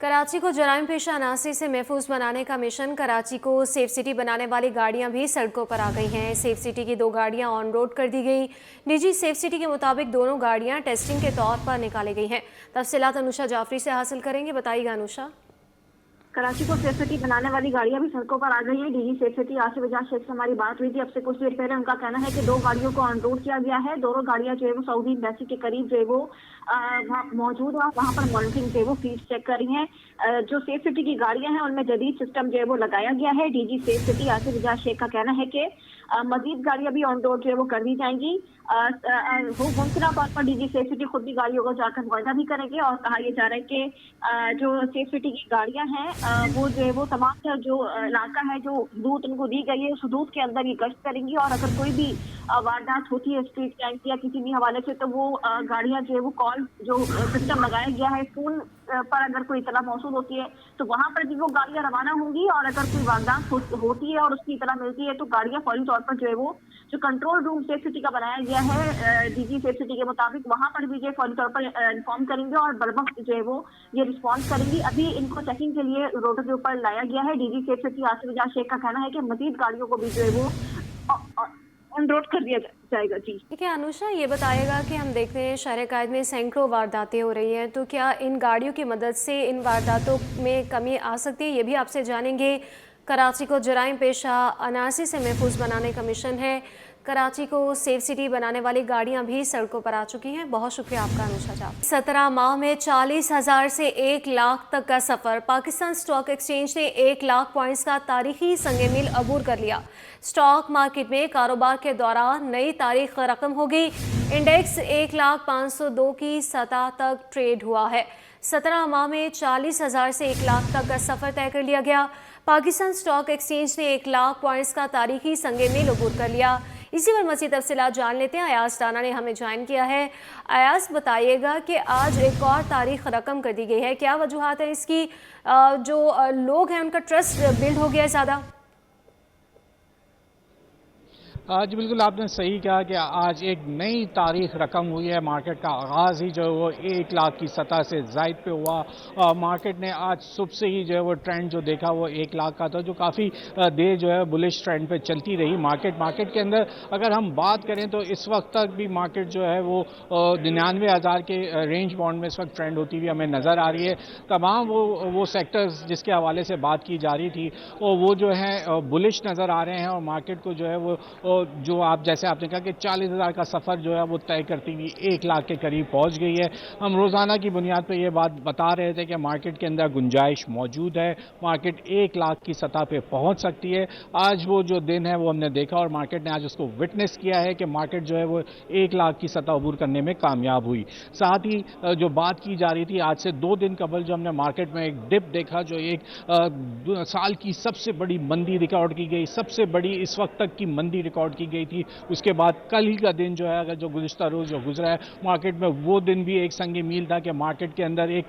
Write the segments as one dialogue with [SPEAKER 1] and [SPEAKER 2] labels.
[SPEAKER 1] कराची को जराइम पेशा अनासी से महफूज बनाने का मिशन। कराची को सेफ सिटी बनाने वाली गाड़ियां भी सड़कों पर आ गई हैं। सेफ सिटी की 2 गाड़ियां ऑन रोड कर दी गई। डीजी सेफ सिटी के मुताबिक दोनों गाड़ियां टेस्टिंग के तौर पर निकाली गई हैं। तफसीलात अनुषा जाफरी से हासिल करेंगे, बताइएगा अनुषा।
[SPEAKER 2] कराची को सेफ सिटी बनाने वाली गाड़ियां भी सड़कों पर आ गई हैं। DG safe city Asif Ejaz Sheikh से हमारी बात हुई थी अब से कुछ देर पहले। उनका कहना है कि 2 गाड़ियों को ऑन रोड किया गया है। दोनों गाड़ियां जो है वो सऊदी एम्बेसी के करीब जो है वो वहाँ मौजूद है, वहाँ पर मॉनिटरिंग जो है वो फील्ड चेक कर रही हैं। जो सेफ सिटी की गाड़ियां हैं उनमें जदीद सिस्टम जो है वो लगाया गया है। DG safe city Asif Ejaz Sheikh का कहना है कि मजीद गाड़ियां भी ऑन रोड जो है वो कर दी जाएंगी। मुमकिन तौर पर डीजी सेफ सिटी खुद भी गाड़ियों को जाकर मुआयना भी करेंगे। और कहा यह जा रहा है कि जो सेफ सिटी की गाड़ियां हैं वो जो है वो तमाम जो इलाका है, जो हदूद उनको दी गई है, उस हदूद के अंदर ये गश्त करेंगी। और अगर कोई भी वारदात होती है स्ट्रीट क्राइम की या किसी भी हवाले से, तो वो गाड़ियां जो है वो कॉल जो सिस्टम लगाया गया है फोन पर, अगर कोई इतला मौसूल होती है तो वहां पर भी वो गाड़ियां रवाना होंगी। और अगर कोई वारदात होती है और उसकी इतला मिलती है तो गाड़ियां फौरी तौर पर जो है वो जो कंट्रोल रूम सेफ सिटी का बनाया गया है डीजी सेफ सिटी के मुताबिक, वहां पर भी जो फौरी तौर पर इन्फॉर्म करेंगे और बरवक्त जो है वो ये रिस्पॉन्स करेंगी। अभी इनको चेकिंग के लिए रोडों के ऊपर लाया गया है। DG safe city Asif Ejaz Sheikh का कहना है कि मजीद गाड़ियों को भी जो है वो ऑन रोड कर दिया जाएगा। जी
[SPEAKER 1] ठीक है अनुषा, ये बताइएगा कि हम देखते हैं शहर कायद में सैकड़ों वारदातें हो रही हैं, तो क्या इन गाड़ियों की मदद से इन वारदातों में कमी आ सकती है, ये भी आपसे जानेंगे। कराची को जराइम पेशा अनासी से महफूज बनाने का मिशन है। कराची को सेफ सिटी बनाने वाली गाड़ियां भी सड़कों पर आ चुकी हैं। बहुत शुक्रिया आपका अनुषा जाफरी। 17 माह में 40,000 से 1 लाख तक का सफ़र। पाकिस्तान स्टॉक एक्सचेंज ने 1 लाख पॉइंट्स का तारीखी संग मील अबूर कर लिया। स्टॉक मार्केट में कारोबार के दौरान नई तारीख रकम हो गई। इंडेक्स 1,502 की सतह तक ट्रेड हुआ है। 17 माह में 40,000 से 1 लाख तक का सफ़र तय कर लिया गया। पाकिस्तान स्टॉक एक्सचेंज ने 1 लाख पॉइंट्स का तारीखी संग मील अबूर कर लिया। इसी पर मज़ीद तफसीलात जान लेते हैं। अयाज राना ने हमें ज्वाइन किया है। अयाज, बताइएगा कि आज एक और तारीख रकम कर दी गई है, क्या वजूहात है इसकी? जो लोग हैं उनका ट्रस्ट बिल्ड हो गया है ज़्यादा?
[SPEAKER 3] जी बिल्कुल, आपने सही कहा कि आज एक नई तारीख रकम हुई है। मार्केट का आगाज़ ही जो है वो 1 लाख की सतह से ज़ायद पे हुआ। मार्केट ने आज सुबह से ही जो है वो ट्रेंड जो देखा वो 1 लाख का था, जो काफ़ी देर जो है बुलिश ट्रेंड पे चलती रही। मार्केट के अंदर अगर हम बात करें तो इस वक्त तक भी मार्केट जो है वो 99,000 के रेंज बाउंड में इस वक्त ट्रेंड होती हुई हमें नज़र आ रही है। तमाम वो सेक्टर्स जिसके हवाले से बात की जा रही थी वो जो है बुलिश नज़र आ रहे हैं। और मार्केट को जो है वो जो आप जैसे आपने कहा कि 40,000 का सफ़र जो है वो तय करती हुई 1 लाख के करीब पहुंच गई है। हम रोज़ाना की बुनियाद पर यह बात बता रहे थे कि मार्केट के अंदर गुंजाइश मौजूद है, मार्केट 1 लाख की सतह पे पहुंच सकती है। आज वो जो दिन है वो हमने देखा और मार्केट ने आज उसको विटनेस किया है कि मार्केट जो है वो 1 लाख की सतह अबूर करने में कामयाब हुई। साथ ही जो बात की जा रही थी आज से 2 दिन कबल जो हमने मार्केट में एक डिप देखा, जो एक साल की सबसे बड़ी मंदी रिकॉर्ड की गई, सबसे बड़ी इस वक्त तक की मंदी रिकॉर्ड की गई थी। उसके बाद कल ही का दिन जो है, अगर जो गुज़िश्ता रोज़ जो गुजरा है मार्केट में, वो दिन भी एक संग मील था कि मार्केट के अंदर एक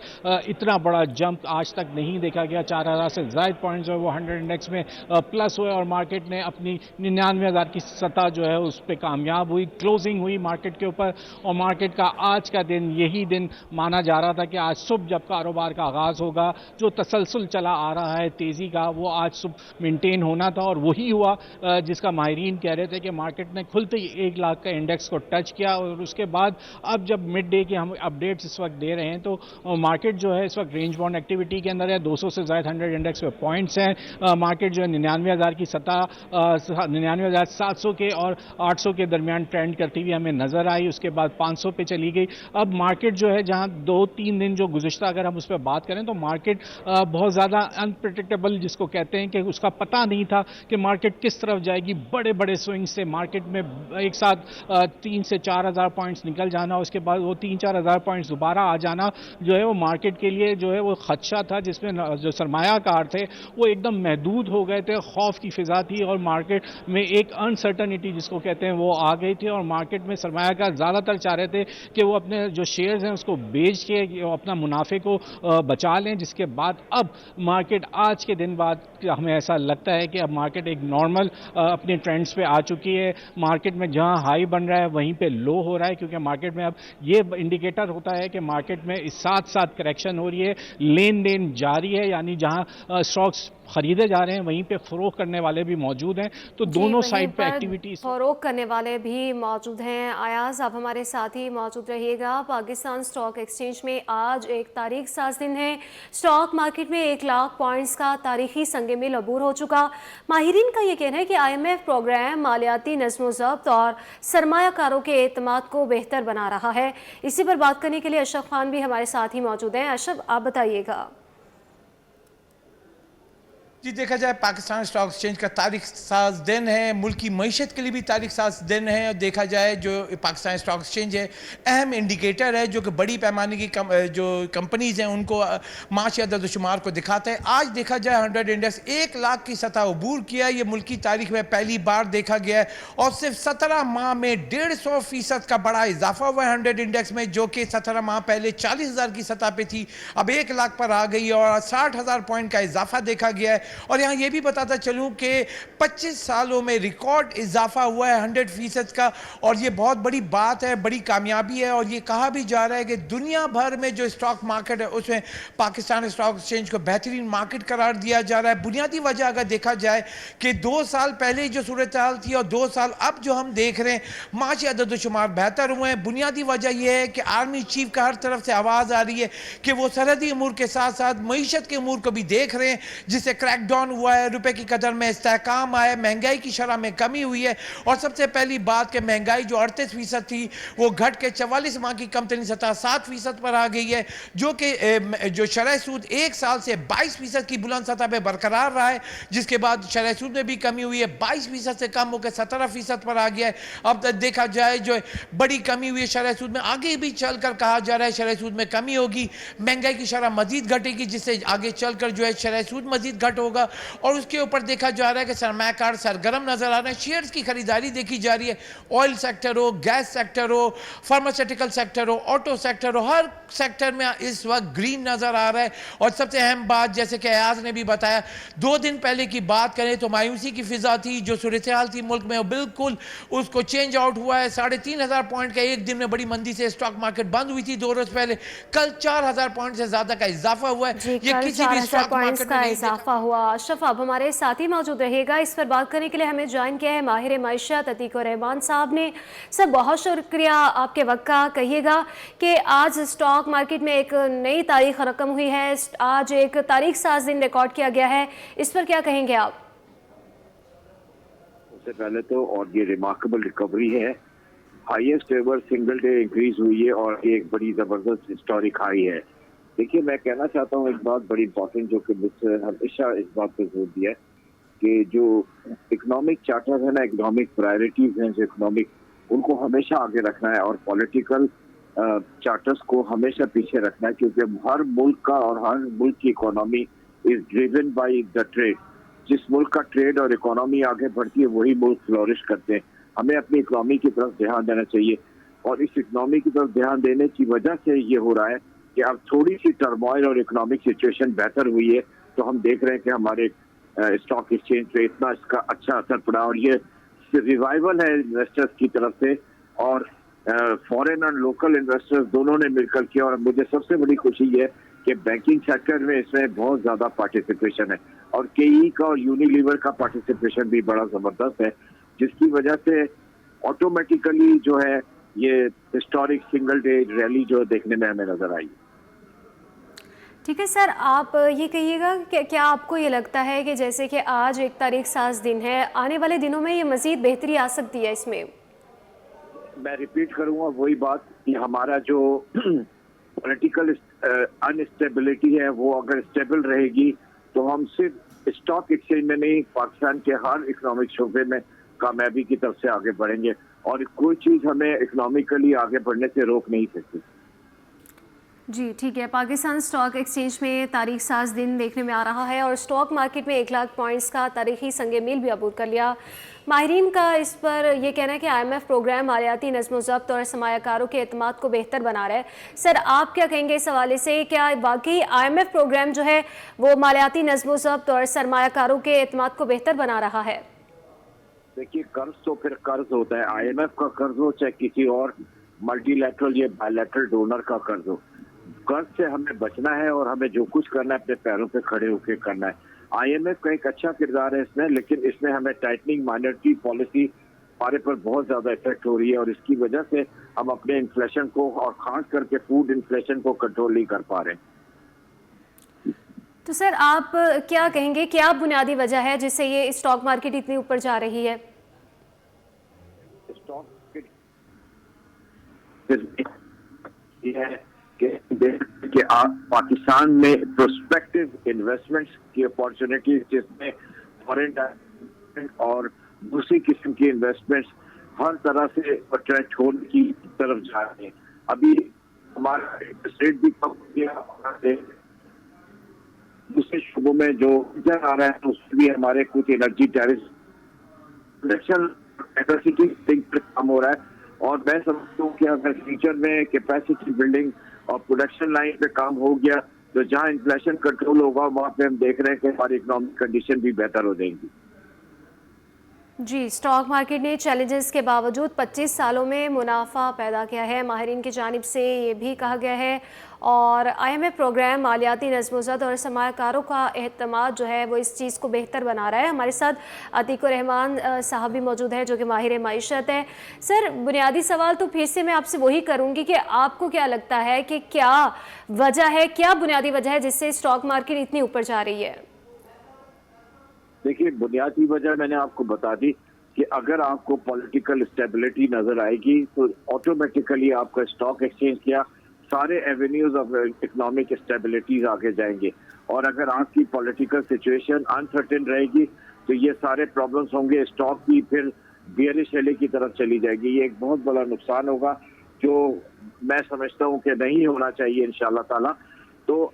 [SPEAKER 3] इतना बड़ा जंप आज तक नहीं देखा गया। 4,000 से ज़ायद पॉइंट्स जो है वो 100 इंडेक्स में प्लस हुए और मार्केट ने अपनी 99,000 की सतह जो है उस पर कामयाब हुई। क्लोजिंग हुई मार्केट के ऊपर और मार्केट का आज का दिन यही दिन माना जा रहा था कि आज सुबह जब कारोबार का आगाज़ होगा, जो तसलसल चला आ रहा है तेज़ी का, वो आज सुबह मेंटेन होना था और वही हुआ जिसका माहिरीन कह रहे थे कि मार्केट ने खुलते ही 1 लाख का इंडेक्स को टच किया। और उसके बाद अब जब मिड डे के हम अपडेट्स इस वक्त दे रहे हैं तो मार्केट जो है इस वक्त रेंज बाउंड एक्टिविटी के अंदर है। 200 से ज़ायद 100 इंडेक्स पे पॉइंट्स हैं। मार्केट जो है 99,000 की सतह 99,700 के और 800 के दरमियान ट्रेंड करती हुई हमें नजर आई। उसके बाद 500 पे चली गई। अब मार्केट जो है जहां 2-3 दिन जो गुज़िश्ता अगर हम उस पर बात करें तो मार्केट बहुत ज़्यादा अनप्रेडिक्टेबल जिसको कहते हैं कि उसका पता नहीं था कि मार्केट किस तरफ जाएगी। बड़े बड़े स्विंग से मार्केट में एक साथ 3 से 4,000 पॉइंट्स निकल जाना, उसके बाद वो 3-4,000 पॉइंट्स दोबारा आ जाना जो है वो मार्केट के लिए जो है वो खदशा था, जिसमें जो सरमायाकार थे वो एकदम महदूद हो गए थे। खौफ की फिजा थी और मार्केट में एक अनसर्टनिटी जिसको कहते हैं वो आ गई थी। और मार्केट में सरमायाकार ज़्यादातर चाह रहे थे कि वो अपने जो शेयर्स हैं उसको बेच के अपना मुनाफे को बचा लें। जिसके बाद अब मार्केट आज के दिन बाद हमें ऐसा लगता है कि अब मार्केट एक नॉर्मल अपने ट्रेंड्स पे आ आ चुकी है, मार्केट में जहां हाई बन रहा है वहीं पे लो हो रहा है, क्योंकि मार्केट में अब ये इंडिकेटर होता है कि मार्केट में इस साथ साथ करेक्शन हो रही है, लेन देन जारी है, यानी जहां स्टॉक्स खरीदे जा रहे हैं वहीं पे फरोख्त करने वाले भी मौजूद हैं, तो दोनों साइड पे एक्टिविटीज
[SPEAKER 1] फरोख्त करने वाले भी मौजूद हैं। अयाज, आप हमारे साथ ही मौजूद रहिएगा। पाकिस्तान स्टॉक एक्सचेंज में आज एक तारीख साज दिन है। स्टॉक मार्केट में 1 लाख पॉइंट्स का तारीखी संग मील अबूर हो चुका। माहिरीन का ये कहना है कि IMF प्रोग्राम मालियाती नज़्म-ओ-ज़ब्त और सरमायाकारों के एतमाद को बेहतर बना रहा है। इसी पर बात करने के लिए अशरफ खान भी हमारे साथ ही मौजूद हैं। अशरफ, आप बताइएगा।
[SPEAKER 4] जी, देखा जाए पाकिस्तान स्टॉक एक्सचेंज का तारीख साज दिन है, मुल्क की मईशत के लिए भी तारीख साज दिन है। और देखा जाए जो पाकिस्तान स्टॉक एक्सचेंज है अहम इंडिकेटर है जो कि बड़ी पैमाने की जो कंपनीज़ हैं उनको माशी अदद-ओ-शुमार को दिखाता है। आज देखा जाए 100 इंडेक्स 1 लाख की सतह अबूर किया, ये मुल्क की तारीख में पहली बार देखा गया है और सिर्फ 17 माह में 150% का बड़ा इजाफा हुआ है 100 इंडेक्स में, जो कि 17 माह पहले 40,000 की सतह पे थी, अब 1 लाख पर आ गई और 60,000 पॉइंट का इजाफा देखा गया है। और यहाँ ये भी बताता चलूँ कि 25 सालों में रिकॉर्ड इजाफा हुआ है 100% का, और ये बहुत बड़ी बात है, बड़ी कामयाबी है। और ये कहा भी जा रहा है कि दुनिया भर में जो स्टॉक मार्केट है उसमें पाकिस्तान स्टॉक एक्सचेंज को बेहतरीन मार्केट करार दिया जा रहा है। बुनियादी वजह अगर देखा जाए कि 2 साल पहले जो सूरत हाल थी और 2 साल अब जो हम देख रहे हैं, माशी अदद-ओ-शुमार बेहतर हुए हैं। बुनियादी वजह यह है कि आर्मी चीफ का हर तरफ से आवाज़ आ रही है कि वो सरहदी अमूर के साथ साथ मईशत के अमूर को भी देख रहे हैं, जिससे क्रैकडाउन हुआ है, रुपए की कदर में इस्तेहकाम आया, महंगाई की शरह में कमी हुई है। और सबसे पहली बात कि महंगाई जो 38% थी वो घट के 44 माह की कम तरीन सतह 7% पर आ गई है, जो कि जो शरह सूद 1 साल से 22% की बुलंद सतह पे बरकरार रहा है, जिसके बाद शरह सूद में भी कमी हुई है, 22% से कम होकर 17% पर आ गया है। अब तक देखा जाए जो बड़ी कमी हुई है शरह सूद में, आगे भी चलकर कहा जा रहा है शरह सूद में कमी होगी, महंगाई की शरह मजीद घटेगी, जिससे आगे चलकर जो है शरह सूद मजीद घट होगा। और उसके ऊपर देखा जा रहा है कि सरमायाकार सरगर्म नजर आ रहे हैं, शेयर्स की खरीदारी देखी जा रही है, ऑयल सेक्टर हो, गैस सेक्टर हो, फार्मास्यूटिकल सेक्टर हो, ऑटो सेक्टर हो, हर सेक्टर में इस वक्त ग्रीन नजर आ रहा है। और सबसे अहम बात, जैसे कि अयाज ने भी बताया, 2 दिन पहले की बात करें तो मायूसी की फिजा थी, जो सूरत हाल थी मुल्क में, बिल्कुल उसको चेंज आउट हुआ है। 3,500 पॉइंट का एक दिन में बड़ी मंदी से स्टॉक मार्केट बंद हुई थी 2 रोज पहले, कल 4,000 पॉइंट से ज्यादा का इजाफा हुआ है।
[SPEAKER 1] ये किसी भी स्टॉक मार्केट का इजाफा हुआ। अशरफ, आप हमारे साथ ही मौजूद रहेगा। इस पर बात करने के लिए हमें ज्वाइन किया है माहिर मईशत अतीकुर रहमान साहब ने। सर, बहुत शुक्रिया आपके वक्त का। कहिएगा कि आज स्टॉक मार्केट में एक नई तारीख रकम हुई है, आज एक तारीख साज दिन रिकॉर्ड किया गया है, इस पर क्या कहेंगे आप?
[SPEAKER 5] सबसे पहले तो, और ये रिमार्केबल रिकवरी है, highest ever single day increase हुई है और ये एक बड़ी जबरदस्त हिस्टोरिक हाई है। देखिए, मैं कहना चाहता हूँ एक बात बड़ी इंपॉर्टेंट, जो कि मुझसे हमेशा इस बात पर जोर दिया है कि जो इकोनॉमिक चार्टर है ना, इकोनॉमिक प्रायोरिटीज हैं जो इकोनॉमिक, उनको हमेशा आगे रखना है और पॉलिटिकल चार्टर्स को हमेशा पीछे रखना है, क्योंकि हर मुल्क का और हर मुल्क की economy is driven by the trade. जिस मुल्क का ट्रेड और इकोनॉमी आगे बढ़ती है वही मुल्क फ्लोरिश करते हैं। हमें अपनी इकोनॉमी की तरफ ध्यान देना चाहिए और इस इकोनॉमी की तरफ ध्यान देने की वजह से ये हो रहा है कि अब थोड़ी सी टर्मोइल और इकोनॉमिक सिचुएशन बेहतर हुई है, तो हम देख रहे हैं कि हमारे स्टॉक एक्सचेंज पे इतना इसका अच्छा असर पड़ा और ये रिवाइवल है इन्वेस्टर्स की तरफ से, और फॉरेन और लोकल इन्वेस्टर्स दोनों ने मिलकर किया। और मुझे सबसे बड़ी खुशी है कि बैंकिंग सेक्टर में इसमें बहुत ज्यादा पार्टिसिपेशन है और केई का और यूनिलीवर का पार्टिसिपेशन भी बड़ा जबरदस्त है, जिसकी वजह से ऑटोमेटिकली जो है ये हिस्टोरिक सिंगल डे रैली जो देखने में हमें नजर आई।
[SPEAKER 1] ठीक है सर, आप ये कहिएगा कि क्या आपको ये लगता है कि जैसे कि आज एक तारीख साज दिन है, आने वाले दिनों में ये मजीद बेहतरी आ सकती है इसमें?
[SPEAKER 5] मैं रिपीट करूंगा वही बात कि हमारा जो पॉलिटिकल अनस्टेबिलिटी है वो अगर स्टेबल रहेगी तो हम सिर्फ स्टॉक एक्सचेंज में नहीं, पाकिस्तान के हर इकोनॉमिक शोबे में कामयाबी की तरफ से आगे बढ़ेंगे और कोई चीज़ हमें इकोनॉमिकली आगे बढ़ने से रोक नहीं सकती।
[SPEAKER 1] जी ठीक है, पाकिस्तान स्टॉक एक्सचेंज में तारीख साज दिन देखने में आ रहा है और स्टॉक मार्केट में 1 लाख पॉइंट्स का तारीखी संगे मील भी अबूर कर लिया। माहिरीन का इस पर यह कहना है कि IMF प्रोग्राम मालियाती नज़्म-ओ-ज़ब्त और सरमायाकारों के एतमाद को बेहतर बना रहा है। सर, आप क्या कहेंगे इस हवाले से? क्या वाकई IMF प्रोग्राम जो है वो मालियाती नज़्म-ओ-ज़ब्त और सरमायाकारों के एतमाद को बेहतर बना रहा है?
[SPEAKER 5] देखिए कर्ज तो फिर कर्ज होता है, IMF का कर्ज हो चाहे किसी और मल्टीलैटरल या बायलैटरल डोनर का कर्ज हो, कर्ज से हमें बचना है और हमें जो कुछ करना है अपने पैरों पे खड़े होकर करना है। IMF का एक अच्छा किरदार है इसमें, लेकिन इसमें हमें टाइटनिंग मॉनेटरी पॉलिसी हमारे पर बहुत ज्यादा इफेक्ट हो रही है और इसकी वजह से हम अपने इन्फ्लेशन को और खास करके फूड इन्फ्लेशन को कंट्रोल नहीं कर पा रहे।
[SPEAKER 1] तो सर आप क्या कहेंगे, क्या बुनियादी वजह है जिससे ये स्टॉक मार्केट इतनी ऊपर जा रही है?
[SPEAKER 5] स्टॉक ये है कि पाकिस्तान में प्रोस्पेक्टिव इन्वेस्टमेंट्स की अपॉर्चुनिटीज जिसमें फॉरेन डायरेक्ट और दूसरी किस्म की इन्वेस्टमेंट्स हर तरह से अट्रैक्ट होने की तरफ जा रहे हैं। अभी हमारा इंटरेस्ट रेट भी कम हो गया और दूसरे शोबों में जो नजर आ रहा है उसमें भी हमारे कुछ एनर्जी टैरिफ प्रोडक्शन कैपेसिटी पर काम हो रहा है और मैं समझता हूँ कि अगर फ्यूचर में कैपेसिटी बिल्डिंग और प्रोडक्शन लाइन पे काम हो गया तो जहाँ इन्फ्लेशन कंट्रोल होगा वहाँ पे हम देख रहे हैं कि हमारी इकोनॉमिक कंडीशन भी बेहतर हो जाएंगी।
[SPEAKER 1] जी, स्टॉक मार्केट ने चैलेंजेस के बावजूद 25 सालों में मुनाफा पैदा किया है, माहिरीन की जानिब से ये भी कहा गया है। और IMF प्रोग्राम मालियाती नज़्म-ओ-ज़ब्त और सरमायाकारों का एहतमाद जो है वो इस चीज़ को बेहतर बना रहा है। हमारे साथ अतीकुर रहमान साहब भी मौजूद है जो कि माहिर मईशत है। सर, बुनियादी सवाल तो फिर से मैं आपसे वही करूँगी कि आपको क्या लगता है कि क्या वजह है, क्या बुनियादी वजह है जिससे स्टॉक मार्केट इतनी ऊपर जा रही है?
[SPEAKER 5] देखिए, बुनियादी वजह मैंने आपको बता दी कि अगर आपको पॉलिटिकल स्टेबिलिटी नजर आएगी तो ऑटोमेटिकली आपका स्टॉक एक्सचेंज किया सारे एवेन्यूज ऑफ इकोनॉमिक स्टेबिलिटीज आगे जाएंगे और अगर आपकी पॉलिटिकल सिचुएशन अनसर्टेन रहेगी तो ये सारे प्रॉब्लम्स होंगे, स्टॉक की फिर बियरिश रैली की तरफ चली जाएगी। ये एक बहुत बड़ा नुकसान होगा जो मैं समझता हूँ कि नहीं होना चाहिए इंशाल्लाह ताला। तो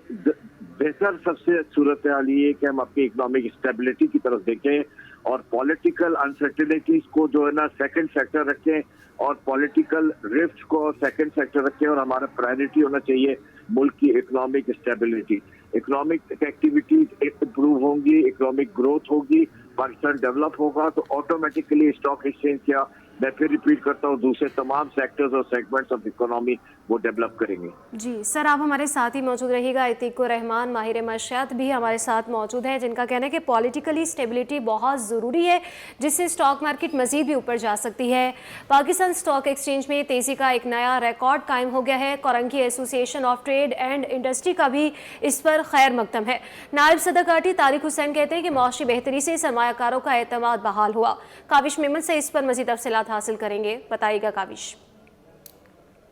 [SPEAKER 5] बेहतर सबसे सूरत हाल ये कि हम अपनी इकोनॉमिक स्टेबिलिटी की तरफ देखें और पॉलिटिकल अनसर्टेनिटीज को जो है ना सेकंड सेक्टर रखें और पॉलिटिकल रिफ्ट को सेकंड सेक्टर रखें और हमारा प्रायोरिटी होना चाहिए मुल्क की economic stability. Economic activities improve होंगी, इकोनॉमिक ग्रोथ होगी, पाकिस्तान डेवलप होगा तो ऑटोमेटिकली स्टॉक एक्सचेंज क्या मैं फिर रिपीट करता हूँ दूसरे तमाम सेक्टर्स और सेगमेंट्स ऑफ इकोनॉमी वो डेवलप करेंगे।
[SPEAKER 1] जी सर, आप हमारे साथ ही मौजूद रहिएगा। अतीकुर रहमान माहिर मईशत भी हमारे साथ मौजूद हैं जिनका कहना है कि पॉलिटिकली स्टेबिलिटी बहुत ज़रूरी है जिससे स्टॉक मार्केट मज़ीद भी ऊपर जा सकती है। पाकिस्तान स्टॉक एक्सचेंज में तेज़ी का एक नया रिकॉर्ड कायम हो गया है। Korangi association of trade and industry का भी इस पर खैर मकदम है। नायब सदर काटी तारिक हुसैन कहते हैं कि मौशी बेहतरी से सरमायाकारों का एतमाद बहाल हुआ। काविश मेमन से इस पर मज़ीद तफसीलात हासिल करेंगे, बताइएगा काविश।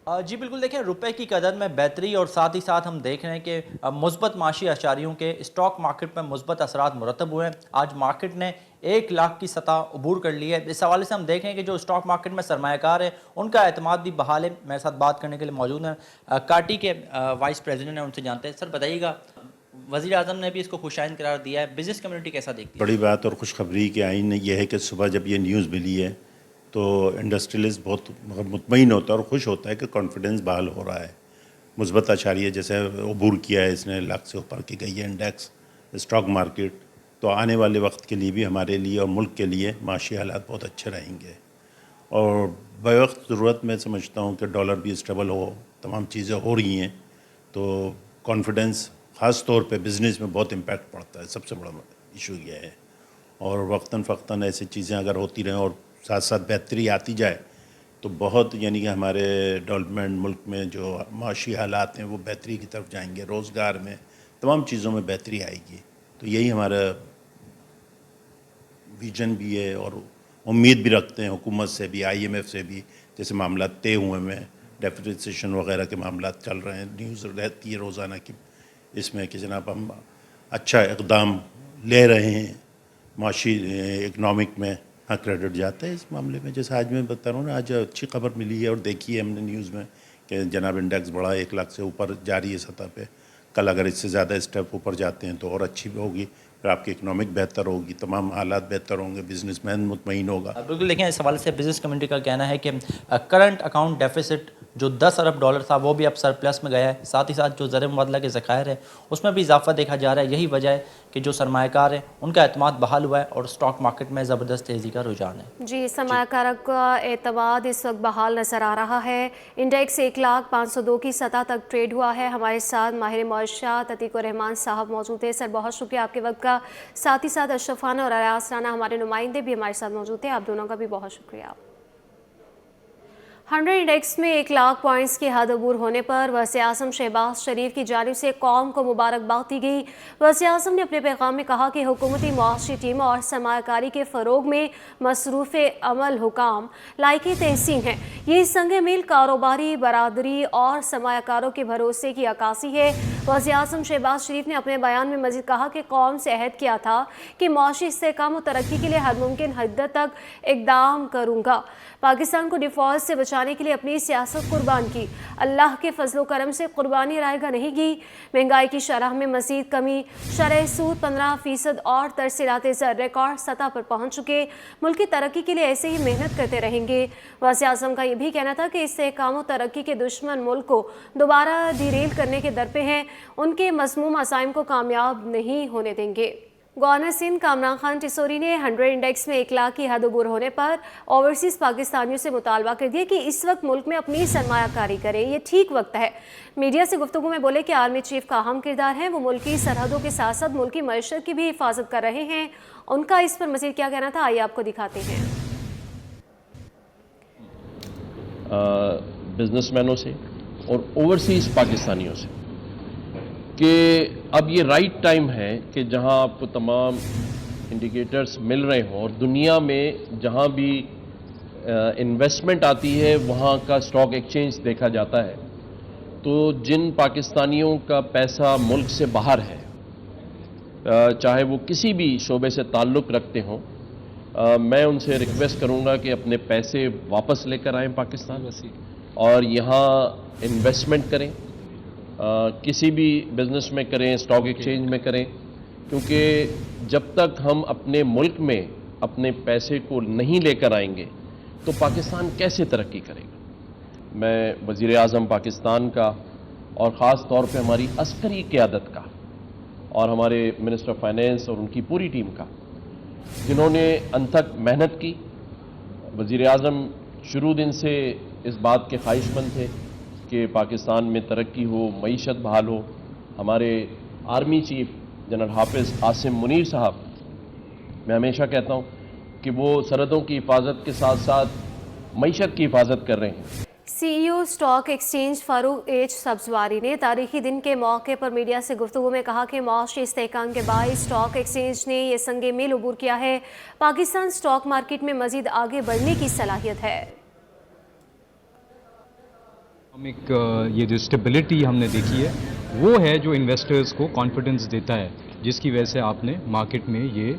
[SPEAKER 6] जी बिल्कुल, देखें रुपए की कदर में बेहतरी और साथ ही साथ हम देख रहे हैं कि मुस्बत माशी अशारियों के स्टॉक मार्केट पर मुस्बत असरात मुरतब हुए हैं। आज मार्केट ने 1 लाख की सतह अबूर कर ली है। इस हवाले से हम देख रहे हैं कि जो स्टॉक मार्केट में सरमायाकार है उनका एतमाद भी बहाल है। मेरे साथ बात करने के लिए मौजूद हैं काटी के वाइस प्रेसिडेंट हैं, उनसे जानते हैं। सर बताइएगा, वज़ीर आज़म ने भी इसको खुशाइन करार दिया है, बिजनेस कम्युनिटी कैसा देखती है?
[SPEAKER 7] बड़ी बात और खुशखबरी के आइन यह है कि सुबह जब ये न्यूज़ मिली है तो इंडस्ट्रियलिस्ट बहुत मुतमईन होता है और खुश होता है कि कॉन्फिडेंस बहाल हो रहा है। मुस्बत अशारिया जैसे अबूर किया है इसने, लाख से ऊपर की गई है इंडेक्स स्टॉक मार्केट। तो आने वाले वक्त के लिए भी हमारे लिए और मुल्क के लिए माशी हालात बहुत अच्छे रहेंगे और बवक्त ज़रूरत मैं समझता हूँ कि डॉलर भी स्टेबल हो, तमाम चीज़ें हो रही हैं तो कॉन्फिडेंस ख़ास तौर पे बिज़नेस में बहुत इम्पैक्ट पड़ता है। सबसे बड़ा इशू ये है और वक्तन फ़क्तन ऐसी चीज़ें अगर होती रहें और साथ साथ बेहतरी आती जाए तो बहुत यानी कि हमारे डेवलपमेंट मुल्क में जो माशी हालात हैं वो बेहतरी की तरफ जाएंगे, रोज़गार में तमाम चीज़ों में बेहतरी आएगी। तो यही हमारा विजन भी है और उम्मीद भी रखते हैं हुकूमत से भी, IMF से भी। जैसे मामला तय हुए में डेफिसिशन वगैरह के मामला चल रहे हैं, न्यूज़ रहती है रोज़ाना की इसमें कि जनाब हम अच्छा इक़दाम ले रहे हैं माशी इकनॉमिक में। हाँ, क्रेडिट जाता है इस मामले में। जैसे आज मैं बता रहा हूँ ना, आज अच्छी खबर मिली है और देखी है हमने न्यूज़ में कि जनाब इंडेक्स बढ़ा 1 लाख से ऊपर जा रही है सतह पे। कल अगर इससे ज़्यादा स्टेप ऊपर जाते हैं तो और अच्छी होगी, फिर आपकी इकोनॉमिक बेहतर होगी, तमाम हालात बेहतर होंगे, बिजनेसमैन मुतमईन होगा।
[SPEAKER 6] बिल्कुल, देखें इस हवाले से बिजनेस कम्युनिटी का कहना है कि करंट अकाउंट डेफिसिट جو 10 ارب ڈالر تھا وہ بھی اب سرپلس میں گیا ہے. ساتھ ہی ساتھ جو زر مبادلہ کے ذخائر ہیں اس میں بھی اضافہ دیکھا جا رہا ہے. یہی وجہ ہے کہ جو سرمایہ کار ہیں ان کا اعتماد بحال ہوا ہے اور اسٹاک مارکیٹ میں زبردست تیزی کا رجحان ہے.
[SPEAKER 1] جی، سرمایہ کاروں کا اعتماد اس وقت بحال نظر آ رہا ہے. انڈیکس 1,0502 کی سطح تک ٹریڈ ہوا ہے. ہمارے ساتھ ماہر معاشیات عتیق الرحمان صاحب موجود ہیں. سر، بہت شکریہ آپ کے وقت کا. ساتھ ہی ساتھ اشرف رانا اور ریاض رانا ہمارے نمائندے بھی ہمارے ساتھ موجود تھے. آپ دونوں کا بھی بہت شکریہ. 100 انڈیکس میں 1,00,000 پوائنٹس کی حد عبور ہونے پر وزیر اعظم شہباز شریف کی جانب سے قوم کو مبارکباد دی گئی. وزیر اعظم نے اپنے پیغام میں کہا کہ حکومتی معاشی ٹیم اور سرمایہ کاری کے فروغ میں مصروف عمل حکام لائق تحسین ہیں. یہ سنگ میل کاروباری برادری اور سرمایہ کاروں کے بھروسے کی عکاسی ہے. وزیر اعظم شہباز شریف نے اپنے بیان میں مزید کہا کہ قوم سے عہد کیا تھا کہ معاشی استحکام و ترقی کے لیے ہر ممکن حد تک اقدام کروں گا. پاکستان کو ڈیفالٹ سے بچانے کے لیے اپنی سیاست قربان کی. اللہ کے فضل و کرم سے قربانی رائے گاہ نہیں کی. مہنگائی کی شرح میں مزید کمی، شرح سود 15% اور ترسیلات زر ریکارڈ سطح پر پہنچ چکے. ملک کی ترقی کے لیے ایسے ہی محنت کرتے رہیں گے. وزیر اعظم کا یہ بھی کہنا تھا کہ استحکام و ترقی کے دشمن ملک کو دوبارہ ڈیریل کرنے کے در پہ ہیں. ان کے مذموم عزائم کو کامیاب نہیں ہونے دیں گے. گورنر سندھ کامران خان ٹیسوری نے 100 انڈیکس میں 1,00,000 کی حد عبور ہونے پر اوورسیز پاکستانیوں سے مطالبہ کر دیا کہ اس وقت ملک میں اپنی سرمایہ کاری کریں. یہ ٹھیک وقت ہے. میڈیا سے گفتگو میں بولے کہ آرمی چیف کا اہم کردار ہے. وہ ملکی سرحدوں کے ساتھ ساتھ ملکی معیشت کی بھی حفاظت کر رہے ہیں. ان کا اس پر مزید کیا کہنا تھا، آئیے آپ کو دکھاتے ہیں.
[SPEAKER 8] بزنس مینوں سے اور اوورسیز پاکستانیوں سے کہ اب یہ رائٹ ٹائم ہے کہ جہاں آپ کو تمام انڈیکیٹرز مل رہے ہوں اور دنیا میں جہاں بھی انویسٹمنٹ آتی ہے وہاں کا اسٹاک ایکسچینج دیکھا جاتا ہے. تو جن پاکستانیوں کا پیسہ ملک سے باہر ہے، چاہے وہ کسی بھی شعبے سے تعلق رکھتے ہوں، میں ان سے ریکویسٹ کروں گا کہ اپنے پیسے واپس لے کر آئیں پاکستان اور یہاں انویسٹمنٹ کریں. کسی بھی بزنس میں کریں، اسٹاک ایکسچینج میں کریں، کیونکہ جب تک ہم اپنے ملک میں اپنے پیسے کو نہیں لے کر آئیں گے تو پاکستان کیسے ترقی کرے گا. میں وزیر اعظم پاکستان کا اور خاص طور پہ ہماری عسکری قیادت کا اور ہمارے منسٹر آف فائنینس اور ان کی پوری ٹیم کا، جنہوں نے انتھک محنت کی. وزیر اعظم شروع دن سے اس بات کے خواہش مند تھے کہ پاکستان میں ترقی ہو، معیشت بحال ہو. ہمارے آرمی چیف جنرل حافظ عاصم منیر صاحب، میں ہمیشہ کہتا ہوں کہ وہ سرحدوں کی حفاظت کے ساتھ ساتھ معیشت کی حفاظت کر رہے ہیں.
[SPEAKER 1] سی ای او اسٹاک ایکسچینج فاروق ایچ سبزواری نے تاریخی دن کے موقع پر میڈیا سے گفتگو میں کہا کہ معاشی استحکام کے باعث اسٹاک ایکسچینج نے یہ سنگ میل عبور کیا ہے. پاکستان اسٹاک مارکیٹ میں مزید آگے بڑھنے کی صلاحیت ہے.
[SPEAKER 9] یہ جو اسٹیبلٹی ہم نے دیکھی ہے وہ ہے جو انویسٹرز کو کانفیڈنس دیتا ہے، جس کی وجہ سے آپ نے مارکیٹ میں یہ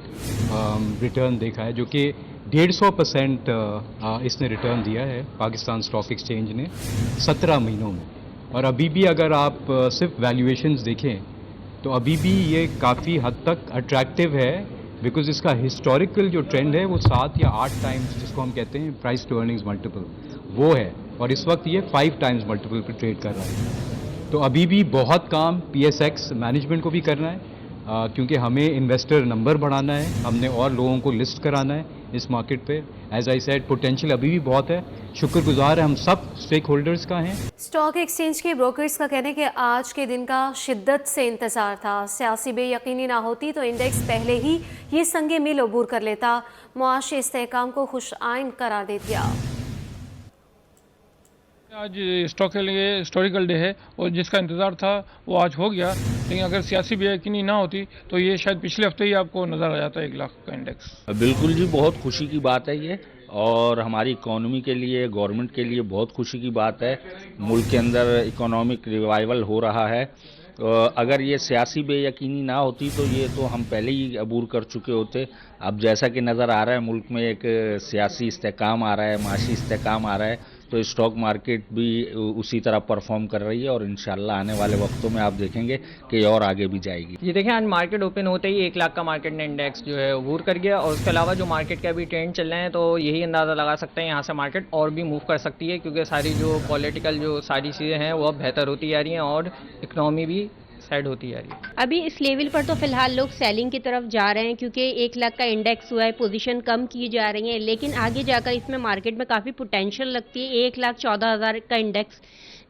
[SPEAKER 9] ریٹرن دیکھا ہے، جو کہ 150% اس نے ریٹرن دیا ہے پاکستان اسٹاک ایکسچینج نے 17 مہینوں میں. اور ابھی بھی اگر آپ صرف ویلیویشنز دیکھیں تو ابھی بھی یہ کافی حد تک اٹریکٹیو ہے، بیکاز اس کا ہسٹوریکل جو ٹرینڈ ہے وہ 7 یا 8 ٹائمز جس کو ہم کہتے ہیں پرائس ٹو ارننگز ملٹیپل وہ ہے، اور اس وقت یہ 5 ٹائمز ملٹیپل پہ ٹریڈ کر رہا ہے. تو ابھی بھی بہت کام پی ایس ایکس مینجمنٹ کو بھی کرنا ہے، کیونکہ ہمیں انویسٹر نمبر بڑھانا ہے، ہم نے اور لوگوں کو لسٹ کرانا ہے اس مارکیٹ پہ. ایز آئی سیڈ پوٹینشیل ابھی بھی بہت ہے. شکر گزار ہے ہم سب اسٹیک ہولڈرز کا ہیں.
[SPEAKER 1] اسٹاک ایکسچینج کے بروکرز کا کہنا ہے کہ آج کے دن کا شدت سے انتظار تھا. سیاسی بے یقینی نہ ہوتی تو انڈیکس پہلے ہی یہ سنگ میل عبور کر لیتا. معاشی استحکام کو خوش آئند قرار دے دیا.
[SPEAKER 10] آج اسٹاک کے لیے ہسٹوریکل ڈے ہے اور جس کا انتظار تھا وہ آج ہو گیا، لیکن اگر سیاسی بے یقینی نہ ہوتی تو یہ شاید پچھلے ہفتے ہی آپ کو نظر آ جاتا ہے 1,00,000 کا انڈیکس.
[SPEAKER 11] بالکل جی، بہت خوشی کی بات ہے یہ، اور ہماری اکانومی کے لیے، گورنمنٹ کے لیے بہت خوشی کی بات ہے. ملک کے اندر اکنامک ریوائول ہو رہا ہے. اگر یہ سیاسی بے یقینی نہ ہوتی تو یہ تو ہم پہلے ہی عبور کر چکے ہوتے. اب جیسا کہ نظر آ رہا ہے ملک میں ایک سیاسی استحکام آ رہا ہے، معاشی استحکام آ رہا ہے، तो स्टॉक मार्केट भी उसी तरह परफॉर्म कर रही है और इंशाल्लाह आने वाले वक्तों में आप देखेंगे कि और आगे भी जाएगी।
[SPEAKER 12] ये देखें, आज मार्केट ओपन होते ही 1 लाख का मार्केट ने इंडेक्स जो है अबूर कर गया, और उसके अलावा जो मार्केट के अभी ट्रेंड चल रहे हैं तो यही अंदाज़ा लगा सकते हैं यहाँ से मार्केट और भी मूव कर सकती है, क्योंकि सारी जो पॉलिटिकल जो सारी चीज़ें हैं वो अब बेहतर होती जा रही हैं और इकनॉमी भी साइड होती जा रही है।
[SPEAKER 13] अभी इस लेवल पर तो फिलहाल लोग सेलिंग की तरफ जा रहे हैं, क्योंकि 1 लाख का इंडेक्स हुआ है, पोजीशन कम की जा रही है, लेकिन आगे जाकर इसमें मार्केट में काफ़ी पोटेंशियल लगती है। 1,14,000 का इंडेक्स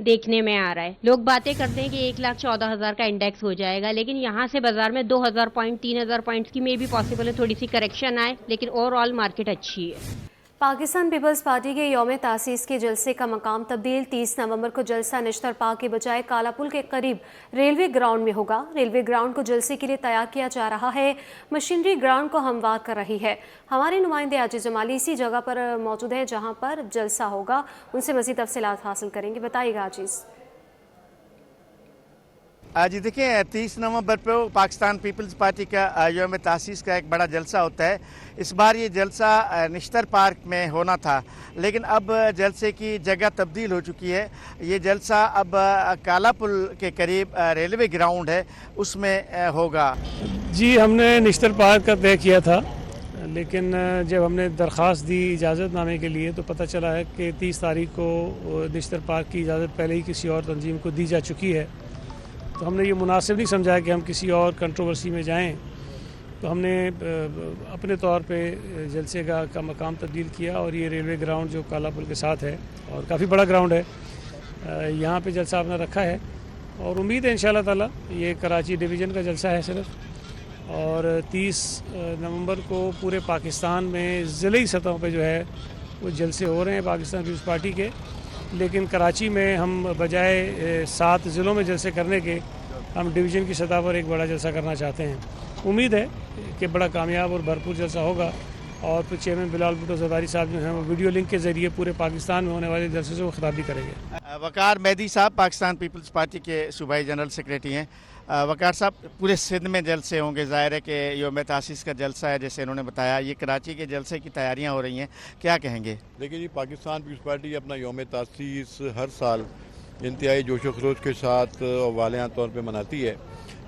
[SPEAKER 13] देखने में आ रहा है। लोग बातें करते हैं कि 1,14,000 का इंडेक्स हो जाएगा, लेकिन यहाँ से बाजार में 2,000 पॉइंट 3,000 पॉइंट्स की में भी पॉसिबल है थोड़ी सी करेक्शन आए, लेकिन ओवरऑल मार्केट अच्छी है।
[SPEAKER 1] पाकिस्तान पीपल्स पार्टी के यौम तासीस के जलसे का मकाम तब्दील। 30 नवंबर को जलसा निश्तर पार्क के बजाय कालापुल के करीब रेलवे ग्राउंड में होगा। रेलवे ग्राउंड को जलसे के लिए तैयार किया जा रहा है। मशीनरी ग्राउंड को हमवार कर रही है। हमारे नुमाइंदे आजिज जमाली इसी जगह पर मौजूद हैं जहां पर जलसा होगा, उनसे मज़ीद तफसीलात हासिल करेंगे। बताइएगा आजिज।
[SPEAKER 14] जी देखिए, 30 नवंबर पर पाकिस्तान पीपल्स पार्टी का यौम तासीस का एक बड़ा जलसा होता है। इस बार ये जलसा निश्तर पार्क में होना था, लेकिन अब जलसे की जगह तब्दील हो चुकी है। ये जलसा अब कालापुल के करीब रेलवे ग्राउंड है उसमें होगा।
[SPEAKER 15] जी, हमने निश्तर पार्क का तय किया था, लेकिन जब हमने दरख्वास्त दी इजाज़तनामे के लिए तो पता चला है कि 30 तारीख को निश्तर पार्क की इजाज़त पहले ही किसी और तंजीम को दी जा चुकी है। तो हमने ये मुनासिब नहीं समझा कि हम किसी और कंट्रोवर्सी में जाएं, तो हमने अपने तौर पे जलसे का मकाम तब्दील किया और ये रेलवे ग्राउंड जो कालापुल के साथ है और काफ़ी बड़ा ग्राउंड है, यहाँ पे जलसा अपना रखा है। और उम्मीद है इंशाअल्लाह ताला ये कराची डिवीज़न का जलसा है सिर्फ, और 30 नवंबर को पूरे पाकिस्तान में ज़िली सतह पे जो है वो जलसे हो रहे हैं पाकिस्तान पीपल्स पार्टी के, लेकिन कराची में हम बजाय 7 ज़िलों में जलसे करने के हम डिवीज़न की सतह पर एक बड़ा जलसा करना चाहते हैं। उम्मीद है कि बड़ा कामयाब और भरपूर जलसा होगा, और फिर चेयरमैन बिलाल भुट्टो ज़रदारी साहब जो हैं वो वीडियो लिंक के ज़रिए पूरे पाकिस्तान में होने वाले जलसे से वो खिताब भी करेंगे।
[SPEAKER 14] वकार मेहदी साहब पाकिस्तान पीपल्स पार्टी के सूबाई जनरल सेक्रेटरी हैं। वकार साहब, पूरे सिंध में जलसे होंगे, ज़ाहिर है कि यौम तासीस का जलसा है जैसे इन्होंने बताया, ये कराची के जलसे की तैयारियां हो रही हैं, क्या कहेंगे?
[SPEAKER 16] देखिए जी, पाकिस्तान पीपल्स पार्टी अपना यौम तासीस हर साल इंतहाई जोश व खरोश के साथ और वालियां तौर पर मनाती है,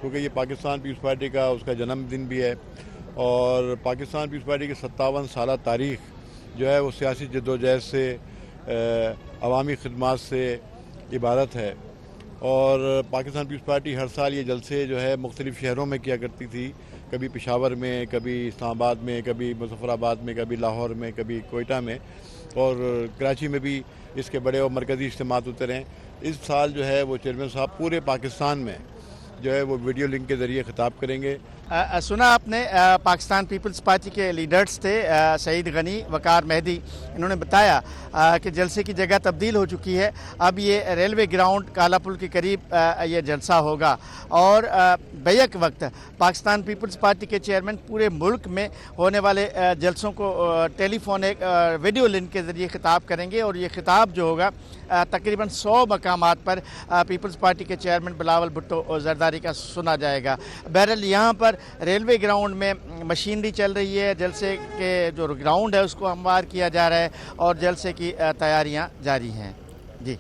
[SPEAKER 16] क्योंकि ये पाकिस्तान पीपल्स पार्टी का उसका जन्मदिन भी है, और पाकिस्तान पीपल्स पार्टी की 57 साल तारीख़ जो है वो सियासी जद्दोजहद से, अवामी खिदमात से इबारत है। और पाकिस्तान पीपल्स पार्टी हर साल ये जलसे जो है मुख्तलिफ़ शहरों में किया करती थी, कभी पेशावर में, कभी इस्लामाबाद में, कभी मुज़फ़्फ़राबाद में, कभी लाहौर में, कभी कोयटा में, और कराची में भी इसके बड़े और मरकज़ी इज्तिमात होते रहे। इस साल जो है वो चेयरमैन साहब पूरे पाकिस्तान में जो है वो वीडियो लिंक के ज़रिए खिताब करेंगे।
[SPEAKER 14] सुना आपने, पाकिस्तान पीपल्स पार्टी के लीडर्स थे सईद गनी, वकार मेहदी, इन्होंने बताया कि जलसे की जगह तब्दील हो चुकी है। अब ये रेलवे ग्राउंड कालापुल के करीब ये जलसा होगा, और बैक वक्त पाकिस्तान पीपल्स पार्टी के चेयरमैन पूरे मुल्क में होने वाले जलसों को टेलीफोनिक वीडियो लिंक के ज़रिए खिताब करेंगे, और ये खिताब जो होगा तकरीबन 100 मकामात पर पीपल्स पार्टी के चेयरमैन बिलावल भुट्टो ज़रदारी का सुना जाएगा। बहरहाल यहाँ पर रेलवे ग्राउंड में मशीनरी चल रही है, जलसे के जो ग्राउंड है उसको हमवार किया जा रहा है, और जलसे की तैयारियां जारी हैं। जी,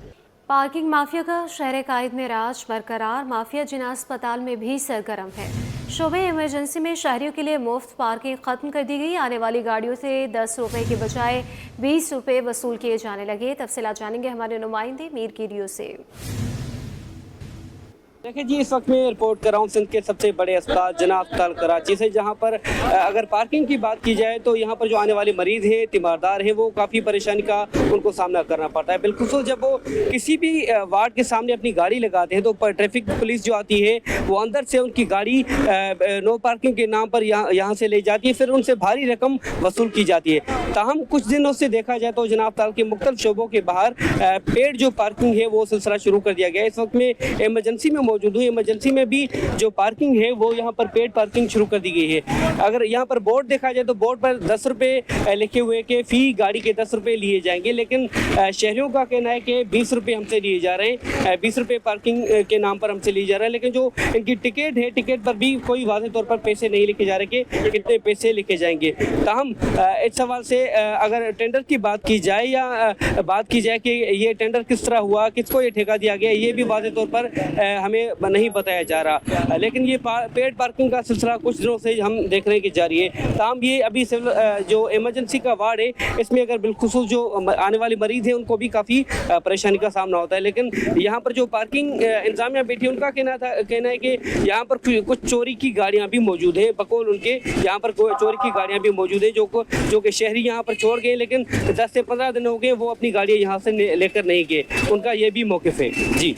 [SPEAKER 1] पार्किंग माफिया का शहर कायद में राज बरकरार। माफिया जिना अस्पताल में भी सरगर्म है। शोबे इमरजेंसी में शहरियों के लिए मुफ्त पार्किंग खत्म कर दी गई। आने वाली गाड़ियों से 10 रुपये के बजाय 20 रुपये वसूल किए जाने लगे। तफसीलात जानेंगे हमारे नुमाइंदे मीर कीरियो से।
[SPEAKER 17] देखिए जी, इस वक्त मैं रिपोर्ट कर रहा हूँ सिंध के सबसे बड़े अस्पताल जना अस्पताल कराची से, जहाँ पर अगर पार्किंग की बात की जाए तो यहाँ पर जो आने वाले मरीज हैं, तीमारदार हैं, वो काफ़ी परेशानी का उनको सामना करना पड़ता है। बिल्कुल जब वो किसी भी वार्ड के सामने अपनी गाड़ी लगाते हैं तो ट्रैफिक पुलिस जो आती है वो अंदर से उनकी गाड़ी नो पार्किंग के नाम पर यहाँ से ले जाती है, फिर उनसे भारी रकम वसूल की जाती है। ताहम कुछ दिनों से देखा जाए तो जना अस्पताल के मुख्तलिफ शोबों के बाहर पेड जो पार्किंग है वो सिलसिला शुरू कर दिया गया है। इस वक्त में इमरजेंसी में मौजूद हूँ। इमरजेंसी में भी जो पार्किंग है वो यहाँ पर पेड पार्किंग शुरू कर दी गई है। अगर यहाँ पर बोर्ड देखा जाए तो बोर्ड पर 10 रुपये लिखे हुए कि फ़ी गाड़ी के 10 रुपये लिए जाएंगे, लेकिन शहरियों का कहना है कि 20 रुपये हमसे लिए जा रहे हैं, 20 रुपये पार्किंग के नाम पर हमसे लिए जा रहे हैं। लेकिन जो इनकी टिकट है, टिकट पर भी कोई वाज़ेह तौर पर पैसे नहीं लिखे जा रहे कि कितने पैसे लिखे जाएंगे। ताहम इस सवाल से अगर टेंडर की बात की जाए या बात की जाए कि ये टेंडर किस तरह हुआ, किसको ये ठेका दिया गया, ये भी वाज़ेह तौर पर हमें नहीं बताया जा रहा। लेकिन ये पेड पार्किंग का सिलसिला कुछ दिनों से हम देख रहे हैं कि जारी है। ताहम ये अभी जो इमरजेंसी का वार्ड है, इसमें अगर बिलखुसूस जो आने वाले मरीज़ हैं उनको भी काफ़ी परेशानी का सामना होता है। लेकिन यहाँ पर जो पार्किंग इंतजामिया बैठी है, उनका कहना है कि यहाँ पर कुछ चोरी की गाड़ियाँ भी मौजूद हैं। बकौल उनके यहाँ पर चोरी की गाड़ियाँ भी मौजूद है जो कि शहरी यहाँ पर छोड़ गए, लेकिन 10 से 15 दिन हो गए वो अपनी गाड़ियाँ यहाँ से लेकर नहीं गए। उनका ये भी मौक़िफ़ है। जी।